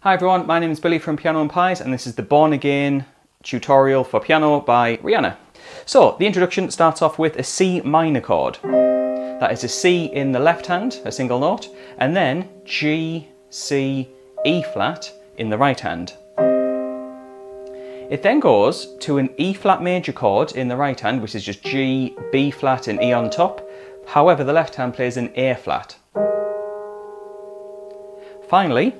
Hi everyone, my name is Billy from Piano and Pies and this is the Born Again tutorial for piano by Rihanna. So the introduction starts off with a C minor chord. That is a C in the left hand, a single note, and then G, C, E flat in the right hand. It then goes to an E flat major chord in the right hand, which is just G, B flat and E on top. However, the left hand plays an A flat. Finally,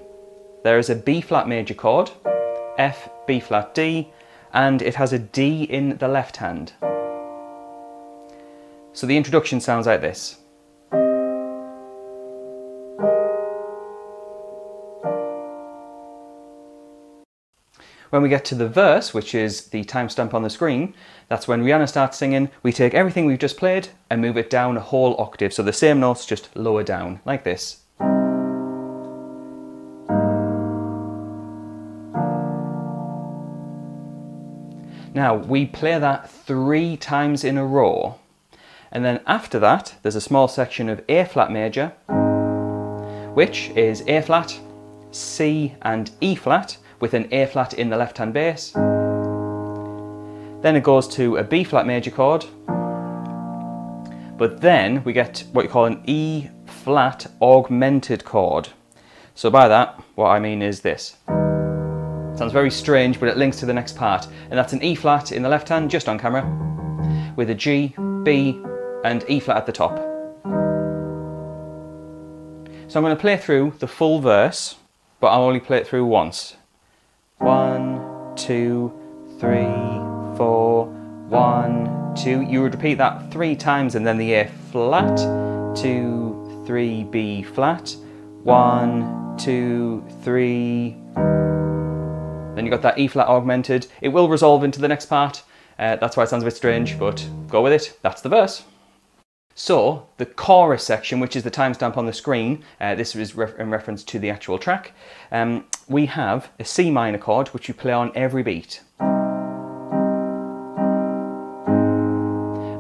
there is a B flat major chord, F, B flat, D, and it has a D in the left hand. So the introduction sounds like this. When we get to the verse, which is the timestamp on the screen, that's when Rihanna starts singing. We take everything we've just played and move it down a whole octave. So the same notes, just lower down, like this. Now, we play that 3 times in a row, and then after that, there's a small section of A flat major, which is A flat, C and E flat, with an A flat in the left hand bass. Then it goes to a B flat major chord, but then we get what you call an E flat augmented chord. So by that, what I mean is this. Sounds very strange, but it links to the next part, and that's an E flat in the left hand, just on camera, with a G, B, and E flat at the top. So I'm going to play through the full verse, but I'll only play it through once. 1, 2, 3, 4, 1, 2. You would repeat that 3 times, and then the A flat, 2, 3, B flat, 1, 2, 3. Then you got that E flat augmented. It will resolve into the next part. That's why it sounds a bit strange, but go with it. That's the verse. So the chorus section, which is the timestamp on the screen, this is in reference to the actual track. We have a C minor chord, which you play on every beat. And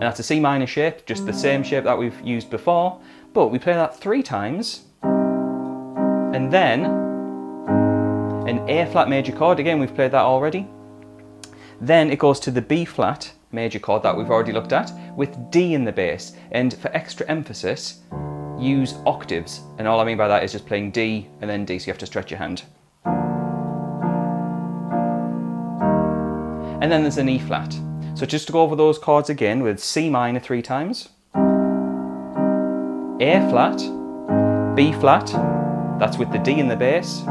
that's a C minor shape, just the same shape that we've used before, but we play that 3 times. And then an A flat major chord, again we've played that already. Then it goes to the B flat major chord that we've already looked at, with D in the bass. And for extra emphasis, use octaves. And all I mean by that is just playing D and then D, so you have to stretch your hand. And then there's an E flat. So just to go over those chords again, with C minor 3 times, A flat, B flat, that's with the D in the bass,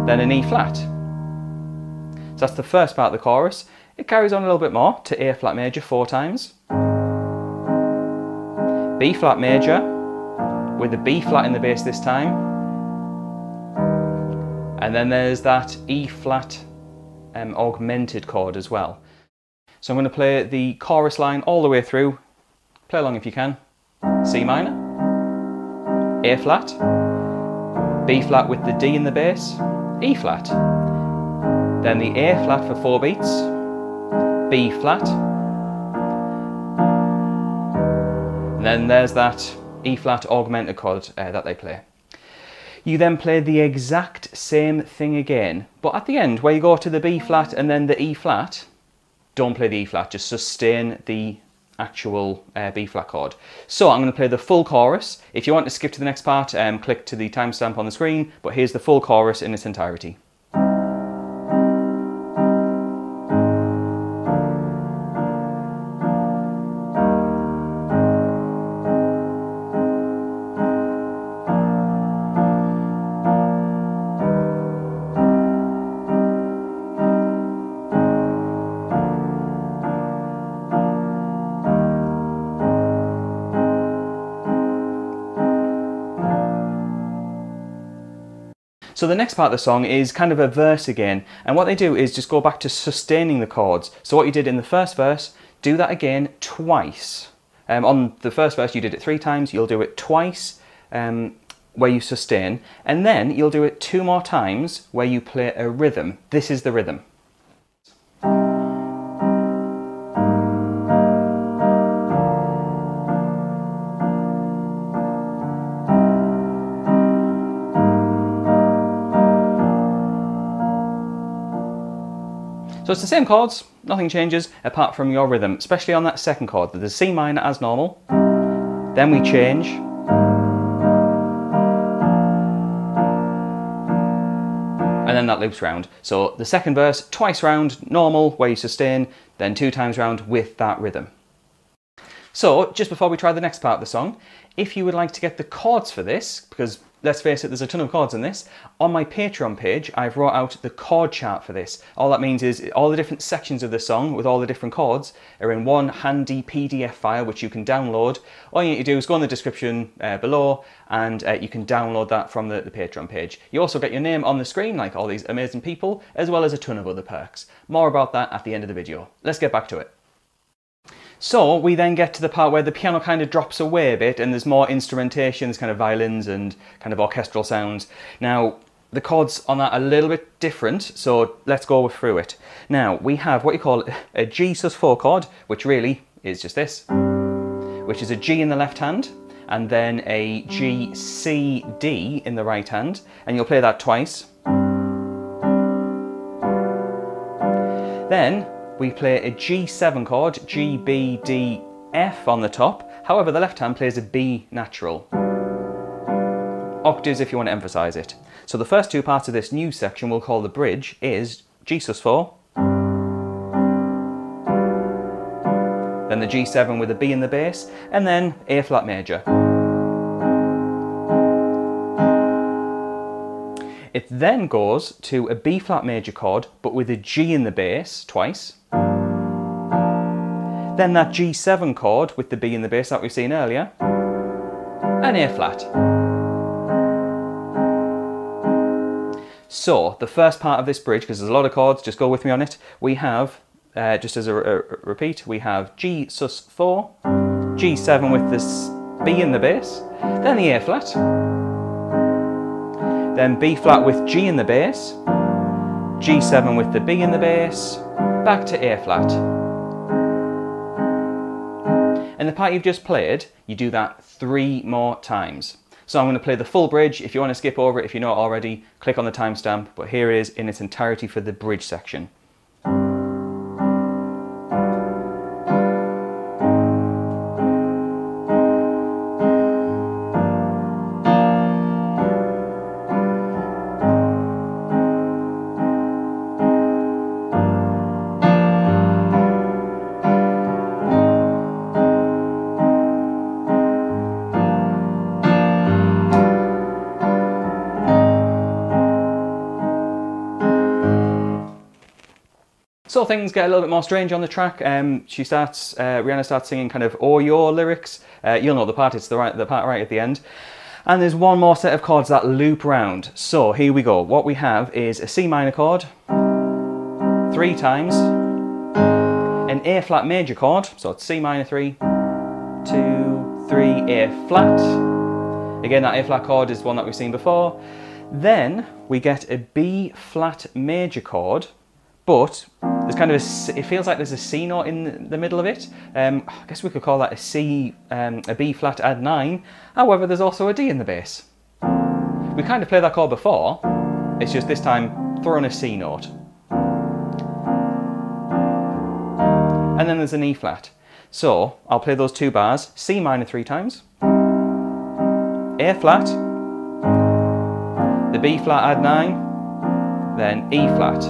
then an E flat. So that's the first part of the chorus. It carries on a little bit more to A flat major 4 times, B flat major with the B flat in the bass this time, and then there's that E flat augmented chord as well. So I'm going to play the chorus line all the way through. Play along if you can. C minor, A flat, B flat with the D in the bass, E flat, then the A flat for 4 beats, B flat, and then there's that E flat augmented chord that they play. You then play the exact same thing again, but at the end where you go to the B flat and then the E flat, don't play the E flat, just sustain the actual B flat chord. So I'm going to play the full chorus. If you want to skip to the next part, click to the timestamp on the screen, but here's the full chorus in its entirety. So the next part of the song is kind of a verse again, and what they do is just go back to sustaining the chords. So what you did in the first verse, do that again twice. On the first verse you did it 3 times, you'll do it twice where you sustain, and then you'll do it 2 more times where you play a rhythm. This is the rhythm. So it's the same chords, nothing changes apart from your rhythm, especially on that second chord. There's C minor as normal, then we change, and then that loops round. So the second verse, twice round, normal, where you sustain, then 2 times round with that rhythm. So just before we try the next part of the song, if you would like to get the chords for this, because let's face it, there's a ton of chords in this, on my Patreon page, I've wrote out the chord chart for this. All that means is all the different sections of the song with all the different chords are in one handy PDF file, which you can download. All you need to do is go in the description below and you can download that from the Patreon page. You also get your name on the screen, like all these amazing people, as well as a ton of other perks. More about that at the end of the video. Let's get back to it. So we then get to the part where the piano kind of drops away a bit and there's more instrumentation, there's kind of violins and kind of orchestral sounds. Now, the chords on that are a little bit different, so let's go through it. Now, we have what you call a G sus4 chord, which really is just this, which is a G in the left hand, and then a G, C, D in the right hand, and you'll play that twice. Then, we play a G7 chord, G, B, D, F on the top. However, the left hand plays a B natural. Octaves if you want to emphasize it. So the first two parts of this new section we'll call the bridge is G sus4, then the G7 with a B in the bass, and then A flat major. It then goes to a B flat major chord, but with a G in the bass twice. Then that G7 chord with the B in the bass that we've seen earlier, and A flat. So the first part of this bridge, because there's a lot of chords, just go with me on it, we have, just as a repeat, we have G sus4, G7 with this B in the bass, then the A flat, then B flat with G in the bass, G7 with the B in the bass, back to A flat. And the part you've just played, you do that 3 more times. So I'm going to play the full bridge. If you want to skip over it, if you know it already, click on the timestamp, but here it is in its entirety for the bridge section. So things get a little bit more strange on the track. Rihanna starts singing kind of "Oh Your" lyrics. You'll know the part, it's the part right at the end. And there's one more set of chords that loop round. So here we go. What we have is a C minor chord, 3 times, an A flat major chord, so it's C minor 3, 2, 3, A flat. Again, that A flat chord is one that we've seen before. Then we get a B flat major chord, but there's kind of it feels like there's a C note in the middle of it. I guess we could call that a C, a B flat add 9. However, there's also a D in the bass. We kind of played that chord before. It's just this time throw in a C note. And then there's an E flat. So I'll play those 2 bars, C minor 3 times, A flat, the B flat add 9, then E flat.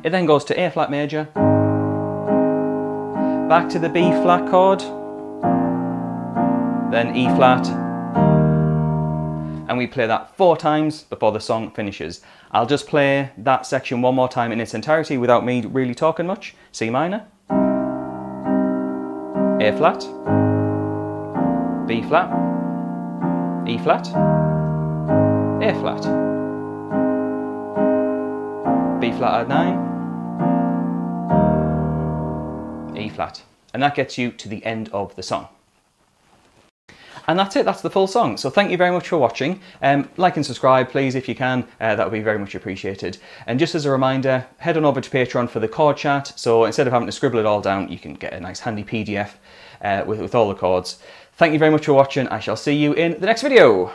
It then goes to A flat major, back to the B flat chord, then E flat, and we play that 4 times before the song finishes. I'll just play that section one more time in its entirety without me really talking much. C minor, A flat, B flat, E flat, A flat, B flat add 9, E flat, and that gets you to the end of the song. And that's it, that's the full song. So thank you very much for watching. Like and subscribe please if you can, that would be very much appreciated. And just as a reminder, head on over to Patreon for the chord chart, so instead of having to scribble it all down, you can get a nice handy PDF with all the chords. Thank you very much for watching, I shall see you in the next video.